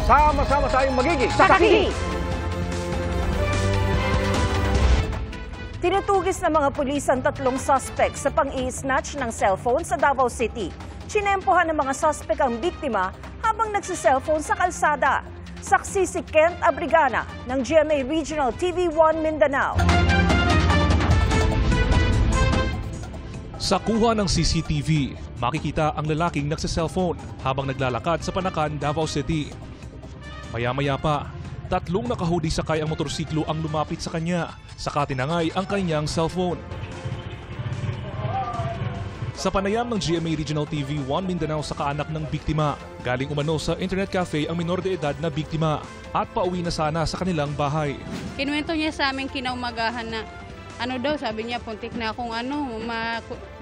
Sama-sama tayong magiging Saksi! Tinutugis ng mga pulis ang 3 suspect sa pang-i-snatch ng cellphone sa Davao City. Chinempohan ng mga suspect ang biktima habang nagsiselfone sa kalsada. Saksi si Kent Abrigana ng GMA Regional TV1 Mindanao. Sa kuha ng CCTV, makikita ang lalaking nagsiselfone habang naglalakad sa Panakan, Davao City. Maya-maya pa, 3 nakahudi sakay ang motorsiklo ang lumapit sa kanya. Saka tinangay ang kanyang cellphone. Sa panayam ng GMA Regional TV1 Mindanao sa kaanak ng biktima, galing umano sa internet cafe ang minor de edad na biktima at pauwi na sana sa kanilang bahay. Kinuwento niya sa amin kinaumagahan na ano daw, sabi niya puntik na akong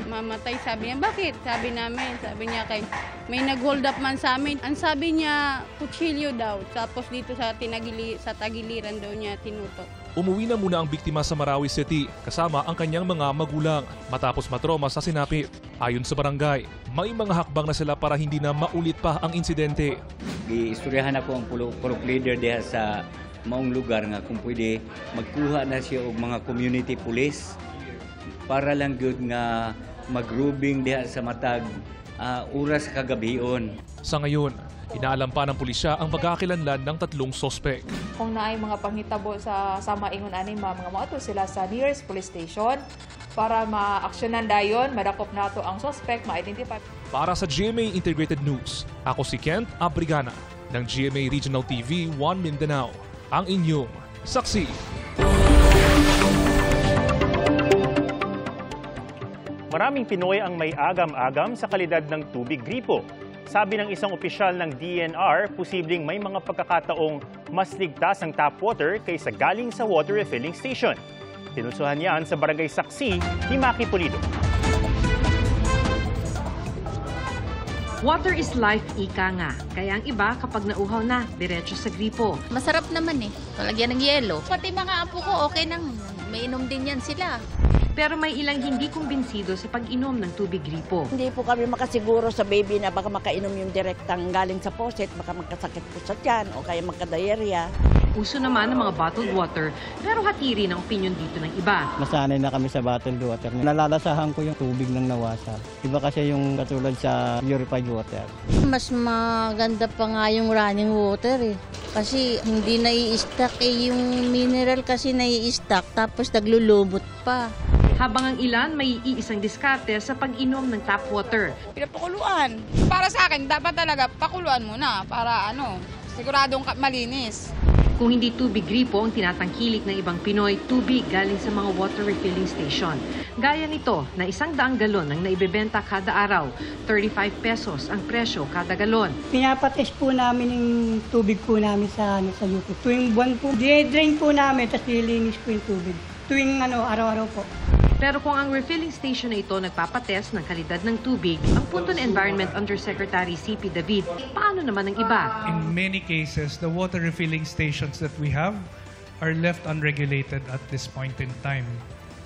mamatay. Sabi niya, bakit? Sabi niya kay may nag-hold up man sa amin. Ang sabi niya, kutsilyo daw. Tapos dito sa tagiliran daw niya tinutok. Umuwi na muna ang biktima sa Marawi City kasama ang kanyang mga magulang matapos matroma sa sinapit. Ayon sa barangay, may mga hakbang na sila para hindi na maulit pa ang insidente. Giistoryahan ako ang purok leader diha sa maong lugar nga kung pwede magkuha na siya og mga community police para lang gyud nga magrubing diha sa matag oras kagabion. Sa ngayon, inaalam pa ng pulisya ang pagkakilanlan ng 3 sospek. Kung naay mga panghitabo sa maingon ani mga moto sila sa nearest police station para ma-aksyonan dayon, madakop nato ang suspect, ma-identify. Para sa GMA Integrated News, ako si Kent Abrigana ng GMA Regional TV 1 Mindanao, ang inyong saksi. Maraming Pinoy ang may agam-agam sa kalidad ng tubig gripo. Sabi ng isang opisyal ng DNR, posibleng may mga pagkakataong mas ligtas ang tap water kaysa galing sa water refilling station. Tinusuhan yan sa Barangay Saksi ni Maki Pulido. Water is life, ika nga. Kaya ang iba kapag nauhaw na, diretso sa gripo. Masarap naman eh. Palagyan ng yelo. Pati mga apo ko, okay nang may inom din yan sila. Pero may ilang hindi kumbinsido sa pag-inom ng tubig gripo. Hindi po kami makasiguro sa baby na baka makainom yung direktang galing sa faucet, baka magkasakit po sa tiyan o kaya magka-diarrhea. Uso naman ng mga bottled water, pero hatiri ng opinion dito ng iba. Masanay na kami sa bottled water. Nalalasahan ko yung tubig ng nawasa. Iba kasi yung katulad sa purified water. Mas maganda pa nga yung running water eh. Kasi hindi nai-stack eh, yung mineral kasi nai-stack tapos naglulubot pa. Habang ang ilan may iisang diskarte sa pag-inom ng tap water. Pinapakuluan. Para sa akin, dapat talaga pakuluan muna para siguradong malinis. Kung hindi tubig gripo ang tinatangkilik ng ibang Pinoy, tubig galing sa mga water refilling station. Gaya nito na 100 galon ang naibebenta kada araw, 35 pesos ang presyo kada galon. Pinapatest po namin yung tubig po namin sa YouTube. Tuwing buwan po, drain po namin, tapos nilinis po yung tubig. Tuwing araw-araw po. Pero kung ang refilling station na ito nagpapatest ng kalidad ng tubig, ang punto ng Environment Undersecretary C.P. David, paano naman ang iba? In many cases, the water refilling stations that we have are left unregulated at this point in time.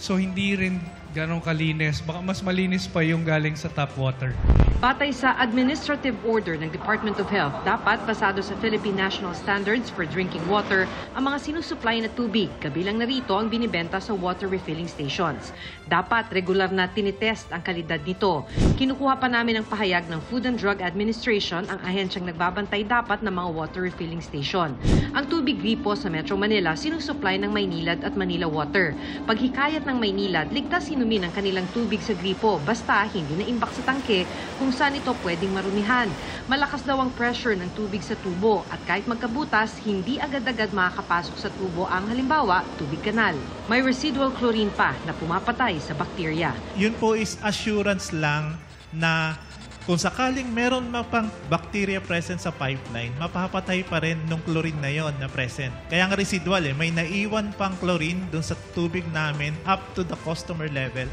So hindi rin ganong kalinis. Baka mas malinis pa yung galing sa tap water. Batay sa administrative order ng Department of Health, dapat pasado sa Philippine National Standards for Drinking Water ang mga sinusupply na tubig, kabilang na rito ang binibenta sa water refilling stations. Dapat regular na tinitest ang kalidad nito. Kinukuha pa namin ang pahayag ng Food and Drug Administration, ang ahensyang nagbabantay dapat ng mga water refilling station. Ang tubig gripo sa Metro Manila sinusupply ng Maynilad at Manila Water. Paghikayat ng Maynilad, ligtas inumin ang kanilang tubig sa gripo basta hindi na imbak sa tangke kung saan ito pwedeng marumihan. Malakas daw ang pressure ng tubig sa tubo at kahit magkabutas, hindi agad-agad makakapasok sa tubo ang halimbawa, tubig kanal. May residual chlorine pa na pumapatay sa bakterya. Yun po is assurance lang na kung sakaling meron pang bacteria present sa pipeline, mapapatay pa rin nung chlorine na yon na present. Kaya nga residual may naiwan pang chlorine dun sa tubig namin up to the customer level.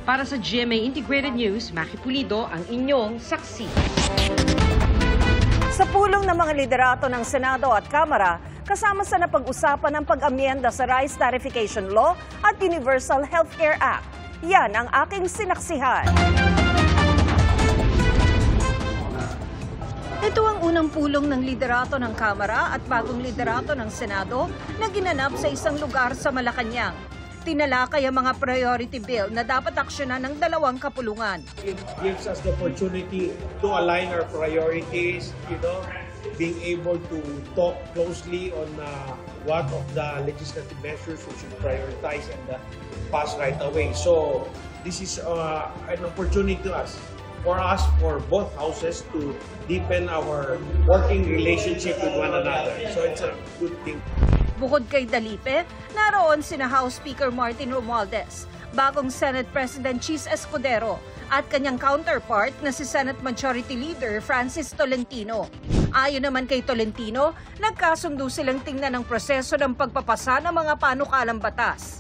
Para sa GMA Integrated News, Maki Pulido, ang inyong saksi. Sa pulong ng mga liderato ng Senado at Kamara, kasama sa napag-usapan ng pag-amyenda sa Rice Tarification Law at Universal Healthcare Act. Yan ang aking sinaksihan. Ito ang unang pulong ng liderato ng Kamara at bagong liderato ng Senado na ginanap sa isang lugar sa Malacanang. Tinalakay ang mga priority bill na dapat aksyonan ng dalawang kapulungan. It gives us the opportunity to align our priorities, being able to talk closely on what of the legislative measures we should prioritize and pass right away. So this is an opportunity for us, for both houses, to deepen our working relationship with one another. So it's a good thing. Bukod kay Dalipe, naroon sina House Speaker Martin Romualdez, bagong Senate President Chis Escudero, at kanyang counterpart na si Senate Majority Leader Francis Tolentino. Ayon naman kay Tolentino, nagkasundo silang tingnan ang proseso ng pagpapasa ng mga panukalang batas.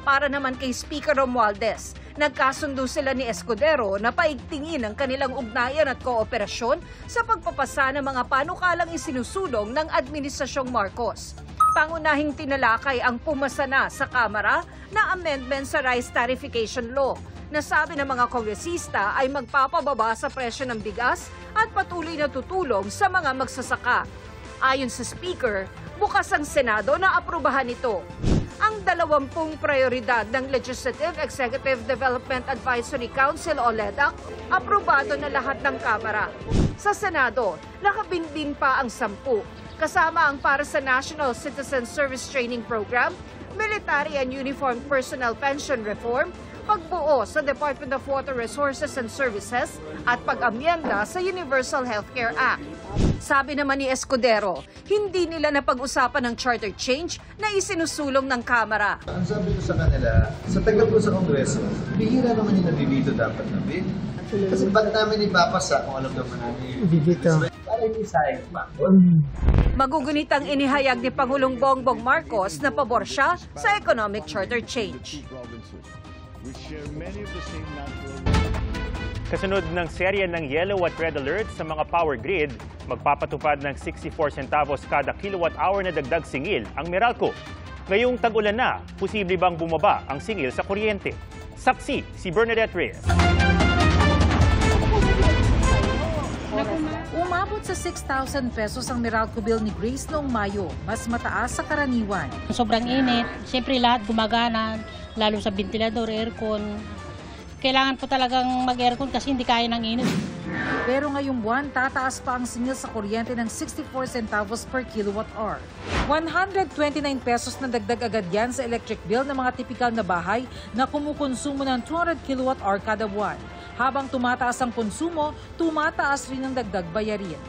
Para naman kay Speaker Romualdez, nagkasundo sila ni Escudero na paigtingin ang kanilang ugnayan at kooperasyon sa pagpapasa ng mga panukalang isinusulong ng Administrasyong Marcos. Pangunahing tinalakay ang pumasa na sa Kamara na amendment sa Rice Tarification Law na sabi ng mga kongresista ay magpapababa sa presyo ng bigas at patuloy na tutulong sa mga magsasaka. Ayon sa Speaker, bukas ang Senado na aprubahan ito. Ang 20 prioridad ng Legislative Executive Development Advisory Council o LEDAC, aprobado na lahat ng Kamara. Sa Senado, nakabinbin pa ang 10, kasama ang para sa National Citizen Service Training Program, Military and Uniformed Personnel Pension Reform, pagbuo sa Department of Water Resources and Services at pag-amyenda sa Universal Healthcare Act. Sabi naman ni Escudero, hindi nila napag-usapan ng charter change na isinusulong ng Kamara. Ang sabi ko sa kanila, sa tagal ko sa Kongreso, bihira naman yung nabibito dapat na bill. Kasi ba't namin ipapasa kung alam naman namin yung para hindi sayang pa. Magugunit ang inihayag ni Pangulong Bongbong Marcos na pabor siya sa economic charter change. Kasunod ng serye ng yellow at red alert sa mga power grid, magpapatupad ng 64 centavos kada kilowatt-hour na dagdag singil ang Meralco. Ngayong tag-ulan na, posible bang bumaba ang singil sa kuryente? Saksi si Bernadette Reyes. Umabot sa 6,000 pesos ang Meralco bill ni Grace noong Mayo, mas mataas sa karaniwan. Sobrang init, siyempre lahat gumagana, lalo sa ventilador, aircon. Kailangan po talagang mag-aircon kasi hindi kaya ng init. Pero ngayong buwan, tataas pa ang singil sa kuryente ng 64 centavos per kilowatt-hour. 129 pesos na dagdag agad yan sa electric bill ng mga tipikal na bahay na kumukonsumo ng 200 kilowatt-hour kada buwan. Habang tumataas ang konsumo, tumataas rin ang dagdag bayarin.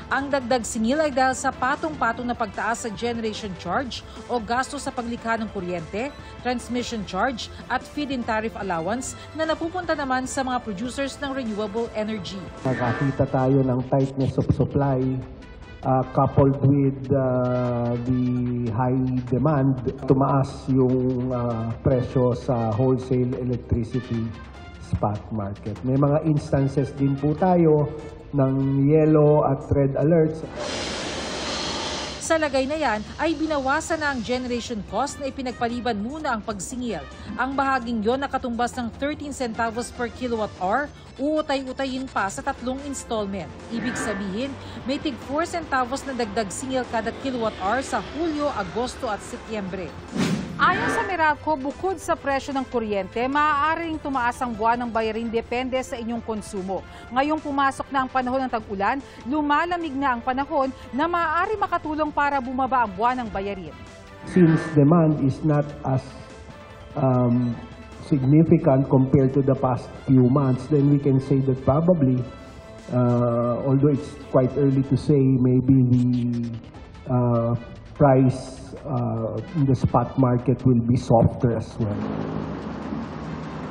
Ang dagdag singil ay dahil sa patong-patong na pagtaas sa generation charge o gasto sa paglikha ng kuryente, transmission charge at feed-in tariff allowance na napupunta naman sa mga producers ng renewable energy. Nakakita tayo ng tightness of supply coupled with the high demand. Tumaas yung presyo sa wholesale electricity spot market. May mga instances din po tayo ng yellow at red alerts. Sa lagay na yan ay binawasan na ang generation cost na ipinagpaliban muna ang pagsingil. Ang bahaging yon na katumbas ng 13 centavos per kilowatt-hour, uutay-utayin pa sa 3 installment. Ibig sabihin, may tig 4 centavos na dagdag singil kada kilowatt-hour sa Hulyo, Agosto at Setyembre. Ayon sa Meralco, bukod sa presyo ng kuryente, maaaring tumaas ang buwan ng bayarin depende sa inyong konsumo. Ngayong pumasok na ang panahon ng tag-ulan, lumalamig na ang panahon na maaari makatulong para bumaba ang buwan ng bayarin. Since demand is not as significant compared to the past few months, then we can say that probably, although it's quite early to say, maybe the price in the spot market will be softer as well.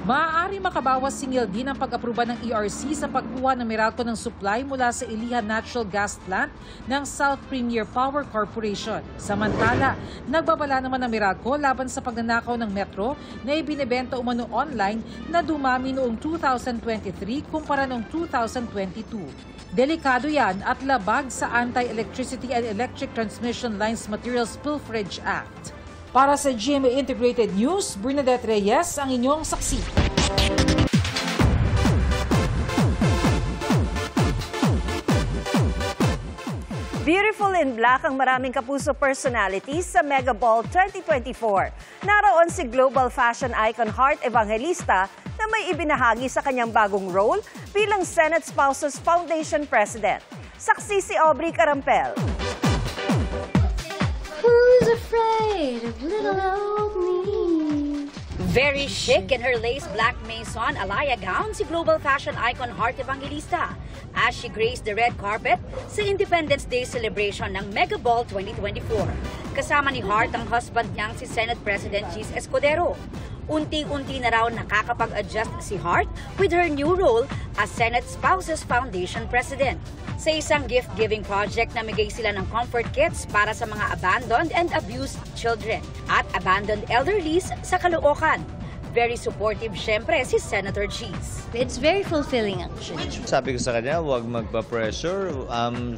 Maaari makabawas singil din ang pag-aproba ng ERC sa pagkuha ng Meralco ng supply mula sa Ilihan Natural Gas Plant ng South Premier Power Corporation. Samantala, nagbabala naman ng Meralco laban sa pagnanakaw ng Metro na ibinebenta umano online na dumami noong 2023 kumpara noong 2022. Delikado yan at labag sa Anti-Electricity and Electric Transmission Lines Materials Pilferage Act. Para sa GMA Integrated News, Bernadette Reyes ang inyong saksi. Beautiful in Black ang maraming kapuso personalities sa Mega Ball 2024. Naroon si global fashion icon Heart Evangelista na may ibinahagi sa kanyang bagong role bilang Senate Spouses Foundation President. Saksi si Aubrey Carampel. Who's afraid of little old me? Very chic in her lace black maison alaya gown si global fashion icon Heart Evangelista as she graced the red carpet sa Independence Day celebration ng Mega Ball 2024. Kasama ni Heart ang husband niyang si Senate President Cheese Escudero. Unti-unti na raw nakakapag-adjust si Heart with her new role as Senate Spouses Foundation President. Sa isang gift-giving project, namigay sila ng comfort kits para sa mga abandoned and abused children at abandoned elderlies sa Caloocan. Very supportive syempre si Senator Cheese. It's very fulfilling actually. Sabi ko sa kanya, huwag magpa-pressure.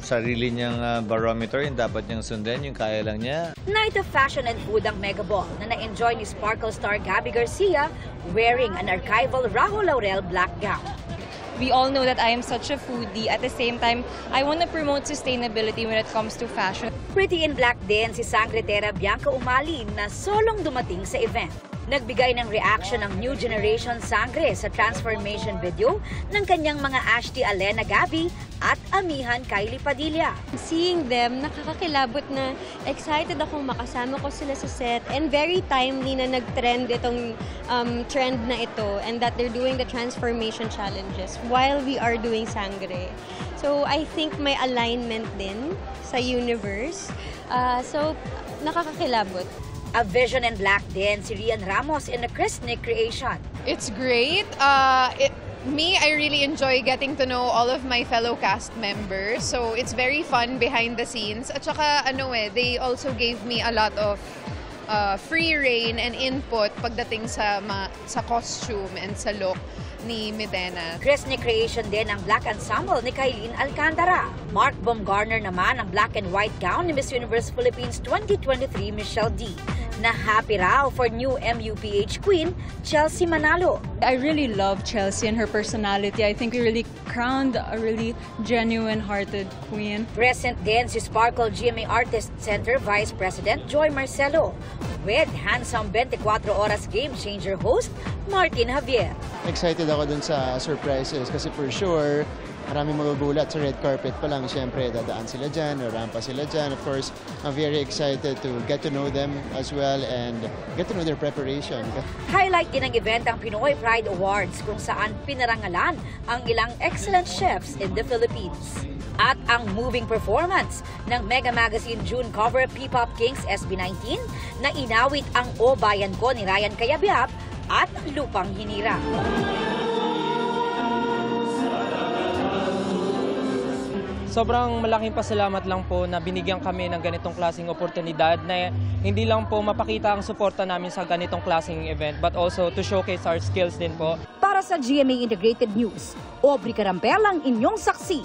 Sarili niyang barometer yung dapat niyang sundin, yung kaya lang niya. Night of Fashion and Food ang Mega Ball na na-enjoy ni Sparkle star Gabby Garcia wearing an archival Rajo Laurel black gown. We all know that I am such a foodie. At the same time, I want to promote sustainability when it comes to fashion. Pretty in black din si Sangretera Bianca Umali na solong dumating sa event. Nagbigay ng reaction ng New Generation Sangre sa transformation video ng kanyang mga Ashti Alena Gabi at Amihan Kylie Padilla. Seeing them, nakakakilabot na excited ako makasama ko sila sa set and very timely na nag-trend itong trend na ito and that they're doing the transformation challenges while we are doing Sangre. So I think may alignment din sa universe. So nakakakilabot. A vision in black din si Rian Ramos in a Chris Nick creation. It's great. I really enjoy getting to know all of my fellow cast members. So it's very fun behind the scenes. At saka they also gave me a lot of free reign and input pagdating sa costume and sa look ni Medena. Chris Nick creation din ang black ensemble ni Kailin Alcantara. Mark Baumgartner naman ang black and white gown ni Miss Universe Philippines 2023 Michelle D. Na happy raw for new MUPH queen, Chelsea Manalo. I really love Chelsea and her personality. I think we really crowned a really genuine-hearted queen. Present din si Sparkle GMA Artist Center Vice President Joy Marcelo with handsome 24 oras game changer host Martin Javier. Excited ako dun sa surprises kasi for sure maraming magugulat sa red carpet pa lang. Siyempre, dadaan sila dyan, rampa sila dyan. Of course, I'm very excited to get to know them as well and get to know their preparation. Highlight din ng event ang Pinoy Pride Awards kung saan pinarangalan ang ilang excellent chefs in the Philippines. At ang moving performance ng Mega Magazine June cover P-Pop Kings SB19 na inawit ang O Bayan Ko ni Ryan Cayabyab at Lupang Hinira. Sobrang malaking pasalamat lang po na binigyan kami ng ganitong klaseng oportunidad na hindi lang po mapakita ang suporta namin sa ganitong klaseng event but also to showcase our skills din po. Para sa GMA Integrated News, Aubrey Carampel ang inyong saksi.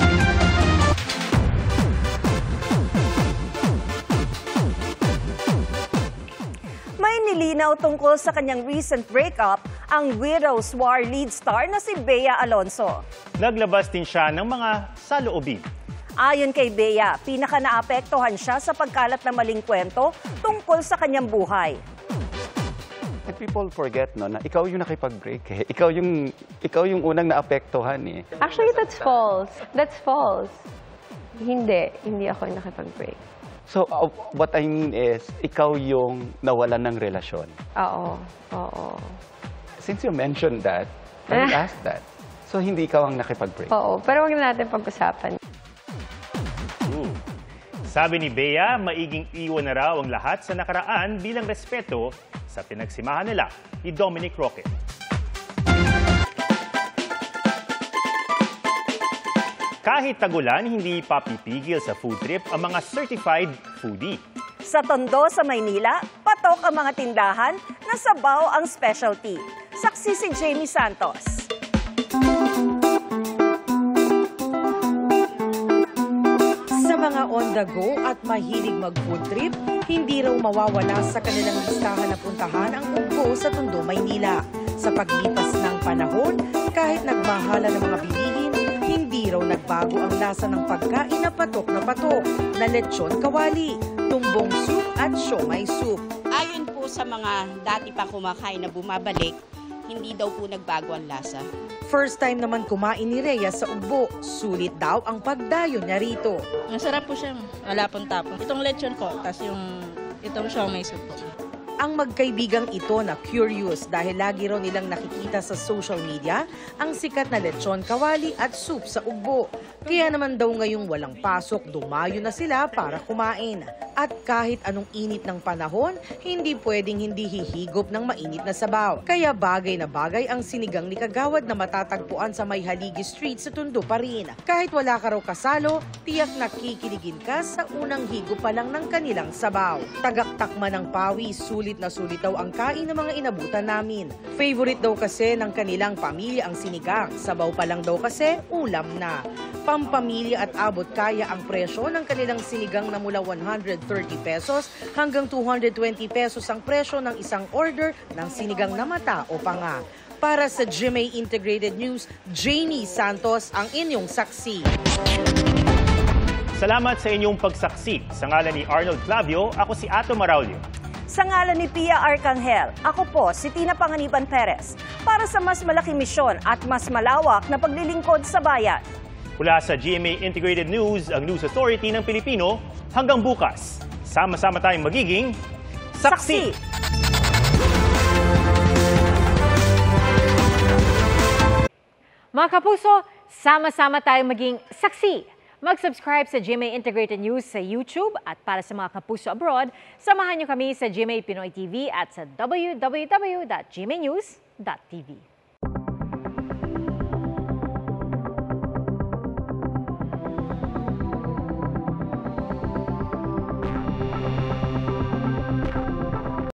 May nilinaw tungkol sa kanyang recent breakup ang Widow's War lead star na si Bea Alonzo. Naglabas din siya ng mga saloobin. Ayon kay Bea, pinaka-naapektuhan siya sa pagkalat ng maling kwento tungkol sa kanyang buhay. People forget na ikaw yung nakipag-break eh. Ikaw yung unang naapektuhan eh. Actually, that's false. That's false. Hindi ako yung nakipag-break. So, what I mean is, ikaw yung nawalan ng relasyon. Oo. Since you mentioned that, I will ask that. So, hindi ikaw ang nakipag-break? Oo, pero huwag na natin pag-usapan. Sabi ni Bea, maiging iwan na raw ang lahat sa nakaraan bilang respeto sa pinagsimahan nila ni Dominic Roque. Kahit tagulan, hindi papipigil sa food trip ang mga certified foodie. Sa Tondo sa Maynila, patok ang mga tindahan na sabaw ang specialty. Saksi si Jamie Santos. Sa mga on-the-go at mahilig mag-food trip, hindi raw mawawala sa kanilang listahan na puntahan ang Ugbo sa Tondo, Maynila. Sa paglipas ng panahon, kahit nagmahala ng mga bilihin, hindi raw nagbago ang lasa ng pagkain na patok na lechon kawali, tumbong soup at siomay soup. Ayon po sa mga dati pa kumakain na bumabalik, hindi daw po nagbago ang lasa. First time naman kumain ni Rhea sa Ugbo. Sulit daw ang pagdayo niya rito. Masarap po siya, wala pong tapon. Itong lechon po, tas itong siomay soup po. Ang magkaibigang ito na curious dahil lagi raw nilang nakikita sa social media ang sikat na lechon kawali at soup sa Ugbo. Kaya naman daw ngayong walang pasok, dumayo na sila para kumain. At kahit anong init ng panahon, hindi pwedeng hindi hihigop ng mainit na sabaw. Kaya bagay na bagay ang sinigang ni Kagawad na matatagpuan sa May Haligi Street sa Tondo pa rin. Kahit wala ka raw kasalo, tiyak nakikiligin ka sa unang higop pa lang ng kanilang sabaw. Tagaktak man ng pawis, sulit na sulit daw ang kain ng mga inabutan namin. Favorite daw kasi ng kanilang pamilya ang sinigang. Sabaw pa lang daw kasi, ulam na. Pampamilya at abot kaya ang presyo ng kanilang sinigang na mula 130 pesos hanggang 220 pesos ang presyo ng isang order ng sinigang na mata o panga. Para sa GMA Integrated News, Jamie Santos ang inyong saksi. Salamat sa inyong pagsaksi. Sa ngalan ni Arnold Clavio, ako si Ato Maraulio. Sa ngalan ni Pia Arcangel, ako po si Tina Panganiban Perez para sa mas malaking misyon at mas malawak na paglilingkod sa bayan. Mula sa GMA Integrated News, ang News Authority ng Pilipino, hanggang bukas, sama-sama tayong magiging saksi! Mga kapuso, sama-sama tayong maging saksi. Mag-subscribe sa GMA Integrated News sa YouTube at para sa mga kapuso abroad, samahan niyo kami sa GMA Pinoy TV at sa www.gmanews.tv.